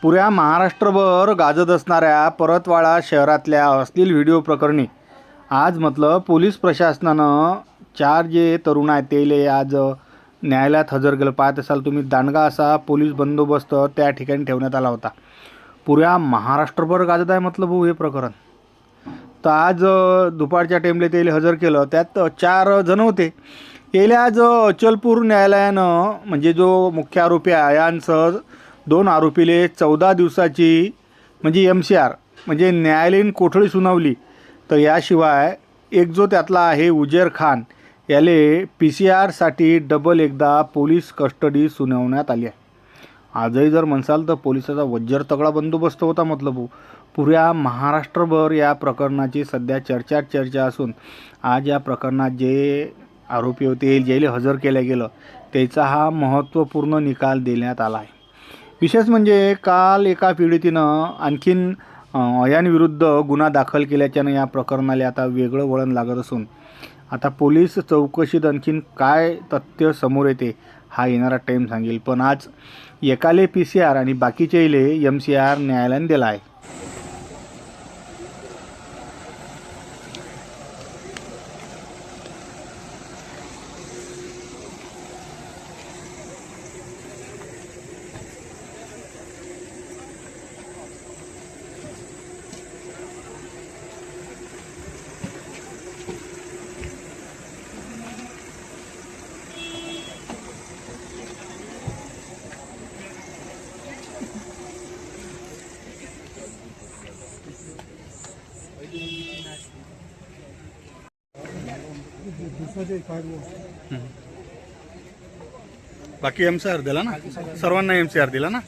पुऱ्या महाराष्ट्रभर गाजत असणाऱ्या परतवाडा शहरातल्या अश्लील व्हिडिओ प्रकरणी आज म्हटलं पोलीस प्रशासनानं 4 जे तरुण आहेत ते आज न्यायालयात हजर केलं. पाहत असाल तुम्ही दांडगा असा पोलीस बंदोबस्त त्या ठिकाणी ठेवण्यात आला होता. पुऱ्या महाराष्ट्रभर गाजत आहे म्हटलं भाऊ हे प्रकरण. तर आज दुपारच्या टाईमला ते हजर केलं. त्यात 4 जण होते. याला आज अचलपूर न्यायालयानं म्हणजे जो मुख्य आरोपी आहे यांसह 2 आरोपीले 14 दिवसाची म्हणजे MCR म्हणजे न्यायालयीन कोठडी सुनावली. तर याशिवाय एक जो त्यातला आहे उजेर खान याले PCR डबल एकदा पोलीस कस्टडी सुनावण्यात आली आहे. आजही जर म्हणसाल तर पोलिसाचा वज्जर तगडा बंदोबस्त होता मतलब पुऱ्या महाराष्ट्रभर या प्रकरणाची सध्या चर्चा असून आज या प्रकरणात जे आरोपी होते ज्याला हजर केलं गेलं त्याचा हा महत्त्वपूर्ण निकाल देण्यात आला आहे. विशेष म्हणजे काल एका पीडितीनं आणखीन यांविरुद्ध गुन्हा दाखल केल्याच्यानं या प्रकरणाला आता वेगळं वळण लागत असून आता पोलीस चौकशीत आणखीन काय तथ्य समोर येते हा येणारा टाईम सांगेल. पण आज एकाले PCR आणि बाकीचेले MCR न्यायालयाने दिला आहे. बाकी MCR दिला ना, सर्वांना MCR दिला ना.